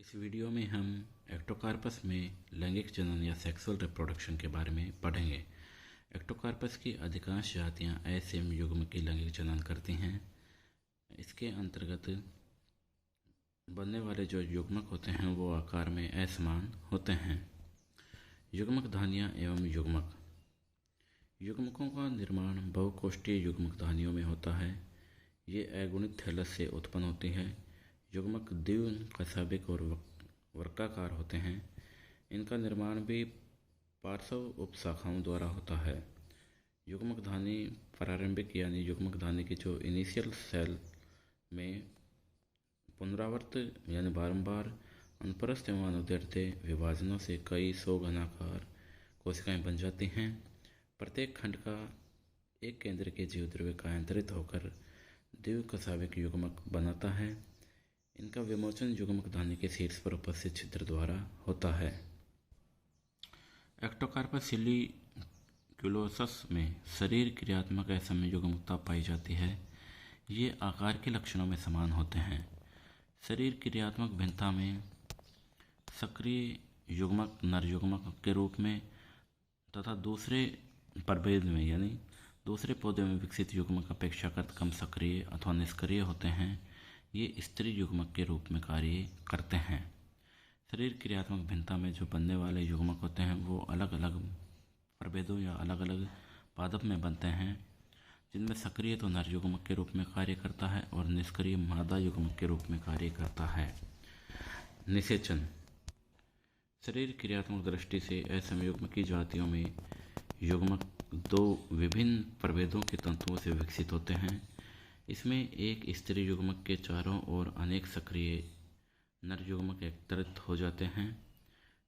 इस वीडियो में हम एक्टोकार्पस में लैंगिक जनन या सेक्सुअल रिप्रोडक्शन के बारे में पढ़ेंगे। एक्टोकार्पस की अधिकांश जातियां असेम युग्म की लैंगिक जनन करती हैं। इसके अंतर्गत बनने वाले जो युग्मक होते हैं वो आकार में असमान होते हैं। युग्मक धानियाँ एवं युग्मक। युग्मकों का निर्माण बहुकोष्ठीय युग्मक धानियों में होता है। ये अगुणित थैलस से उत्पन्न होती है। युग्मक द्विकशाभिक और वर्गाकार होते हैं। इनका निर्माण भी पार्श्व उपशाखाओं द्वारा होता है। युग्मक धानी प्रारंभिक यानी युग्मक धानी की जो इनिशियल सेल में पुनरावर्त यानी बारंबार अनुप्रस्थ एवं अनुदैर्ध्य विभाजनों से कई सौ घनाकार कोशिकाएं बन जाती हैं। प्रत्येक खंड का एक केंद्र के जीवद्रव्य कायांतरित होकर द्विकशाभिक युग्मक बनाता है। इनका विमोचन युग्मक धानी के शीर्ष पर उपस्थित छिद्र द्वारा होता है। एक्टोकार्पस सिलिक्युलोसस में शरीर क्रियात्मक असमय युग्मकता पाई जाती है। ये आकार के लक्षणों में समान होते हैं। शरीर क्रियात्मक भिन्नता में सक्रिय युग्मक नर युग्मक के रूप में तथा दूसरे प्रभेद में यानी दूसरे पौधे में विकसित युग्मक अपेक्षाकृत कम सक्रिय अथवा निष्क्रिय होते हैं। ये स्त्री युग्मक के रूप में कार्य करते हैं। शरीर क्रियात्मक भिन्नता में जो बनने वाले युग्मक होते हैं वो अलग अलग प्रभेदों या अलग अलग पादप में बनते हैं, जिनमें सक्रिय तो नर युग्मक के रूप में कार्य करता है और निष्क्रिय मादा युग्मक के रूप में कार्य करता है। निषेचन। शरीर क्रियात्मक दृष्टि से असमयुग्मकी जातियों में युग्मक दो विभिन्न प्रभेदों के तंतुओं से विकसित होते हैं। इसमें एक स्त्री युग्मक के चारों ओर अनेक सक्रिय नर युग्मक एकत्रित हो जाते हैं।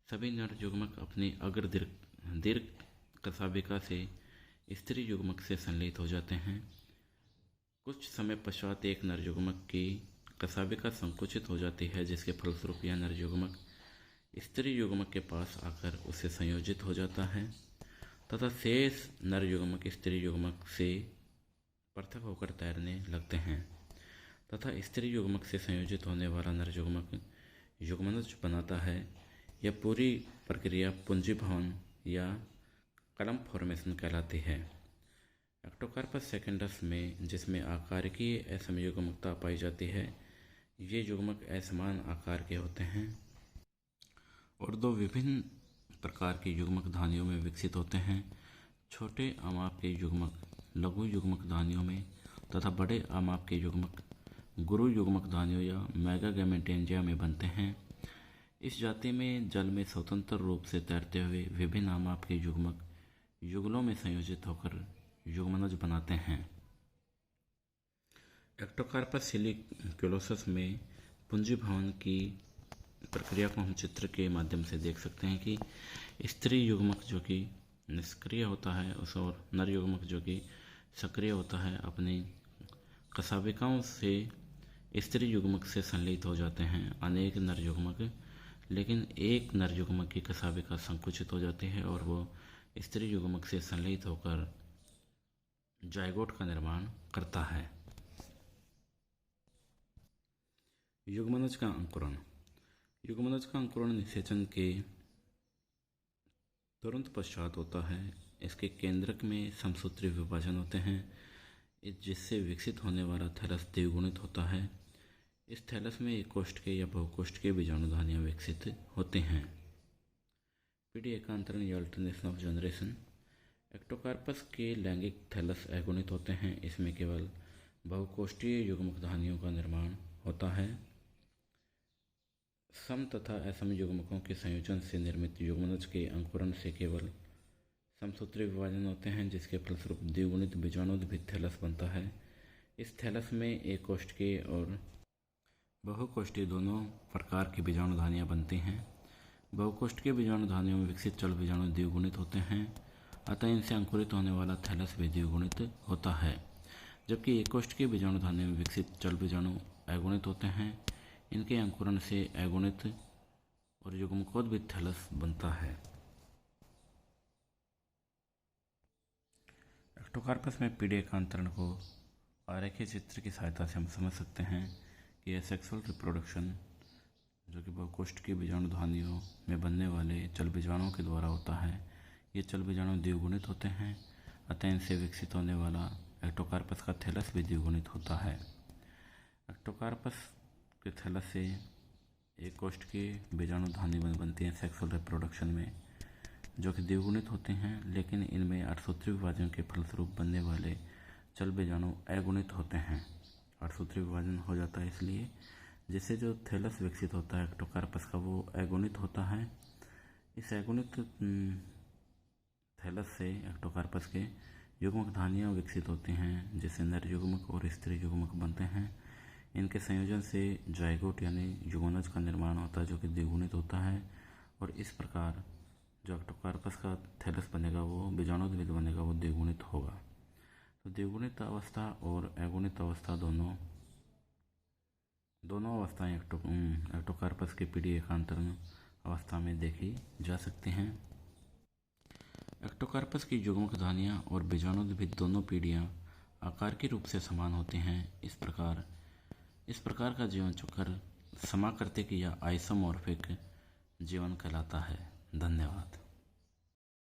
सभी नर युग्मक अपनी अग्र दीर्घ कशाभिका से स्त्री युग्मक से संलयित हो जाते हैं। कुछ समय पश्चात एक नर युग्मक की कशाभिका संकुचित हो जाती है, जिसके फलस्वरूप यह नर युग्मक स्त्री युग्मक के पास आकर उससे संयोजित हो जाता है तथा शेष नर युग्मक स्त्री युग्मक से पृथक होकर तैरने लगते हैं तथा स्त्री युग्मक से संयोजित होने वाला नर युग्मक युग्मनज बनाता है। यह पूरी प्रक्रिया पुंजीभवन या कलम फॉर्मेशन कहलाती है। एक्टोकार्पस सेकेंडस में जिसमें आकारिकीय असमयुग्मकता पाई जाती है, ये युग्मक असमान आकार के होते हैं और दो विभिन्न प्रकार के युग्मक धानियों में विकसित होते हैं। छोटे आमाप के युग्मक लघु युग्मक धानियों में तथा बड़े आमाप के युग्मक गुरु युग्मक धानियों या मेगागैमेटेंजिया में बनते हैं। इस जाति में जल में स्वतंत्र रूप से तैरते हुए विभिन्न आमाप के युग्मक युगलों में संयोजित होकर युग्मनज बनाते हैं। एक्टोकार्पस सिलिक्युलोसस में पुंजीभवन की प्रक्रिया को हम चित्र के माध्यम से देख सकते हैं कि स्त्री युग्मक जो कि निष्क्रिय होता है उस और नर युग्मक जो कि सक्रिय होता है अपनी कशाभिकाओं से स्त्री युग्मक से संलयित हो जाते हैं अनेक नर युग्मक, लेकिन एक नर युग्मक की कशाभिका संकुचित हो जाती है और वो स्त्री युग्मक से संलयित होकर जायगोट का निर्माण करता है। युग्मनज का अंकुरण। युग्मनज का अंकुरण निषेचन के तुरंत पश्चात होता है। इसके केंद्रक में समसूत्री विभाजन होते हैं, जिससे विकसित होने वाला थैलस द्विगुणित होता है। इस थैलस में एक कोष्ठकीय या बहुकोष्ठकीय बीजाणु धानियाँ विकसित होते हैं। पीढ़ी एकांतरण या अल्टरनेशन ऑफ जनरेशन। एक्टोकार्पस के लैंगिक थैलस अगुणित होते हैं। इसमें केवल बहुकोष्ठीय युग्मक धानियों का निर्माण होता है। सम तथा असम युग्मकों के संयोजन से निर्मित युग्मनज के अंकुरण से केवल समसूत्री विभाजन होते हैं, जिसके फलस्वरूप द्विगुणित बीजाणुद्भिद थैलस बनता है। इस थैलस में एक कोष्ठकीय और बहुकोष्ठीय दोनों प्रकार की बीजाणु धानियाँ बनती हैं। बहुकोष्ठकीय बीजाणु धानियों में विकसित चल बीजाणु द्विगुणित होते हैं, अतः इनसे अंकुरित होने वाला थैलस भी द्विगुणित होता है, जबकि एक कोष्ठकीय बीजाणु धानियों में विकसित चल बीजाणु अगुणित होते हैं। इनके अंकुरण से अगुणित और युग्मकोद्भिद थैलस बनता है। एक्टोकार्पस में पीढ़ी एकांतरण को आरेखीय चित्र की सहायता से हम समझ सकते हैं कि यह सेक्सुअल रिप्रोडक्शन जो कि कोष्ठ की बीजाणुधानियों में बनने वाले चल बीजाणुओं के द्वारा होता है। ये चल बीजाणु द्विगुणित होते हैं, अतः इनसे विकसित होने वाला एक्टोकार्पस का थैलस भी द्विगुणित होता है। एक्टोकार्पस के थैलस से एक कोष्ठ की बीजाणुधानी बनती है सेक्सुअल रिप्रोडक्शन में, जो कि द्विगुणित होते हैं, लेकिन इनमें अठसूत्री विभाजन के फलस्वरूप बनने वाले चल बीजाणु अगुणित होते हैं। अठसूत्री विभाजन हो जाता है इसलिए, जिससे जो थैलस विकसित होता है एक्टोकार्पस का वो अगुणित होता है। इस अगुणित थैलस से एक्टोकार्पस के युग्मक धानियाँ विकसित होती हैं, जिससे नर युग्मक और स्त्री युग्मक बनते हैं। इनके संयोजन से जाइगोट यानी युग्मनज का निर्माण होता है, जो कि द्विगुणित होता है। और इस प्रकार जो एक्टोकार्पस का थैलस बनेगा वो बीजाणुद्विद बनेगा, वो द्विगुणित होगा। तो द्विगुणित अवस्था और अगुणित अवस्था दोनों अवस्थाएं एक्टोकार्पस के पीढ़ी एकांतरण अवस्था में देखी जा सकती हैं। एक्टोकार्पस की युग्मक धानियाँ और बीजाणुद्विद दोनों पीढ़ियाँ आकार के रूप से समान होती हैं। इस प्रकार का जीवन चक्र समाकृतिक या आइसोमॉर्फिक जीवन कहलाता है। धन्यवाद।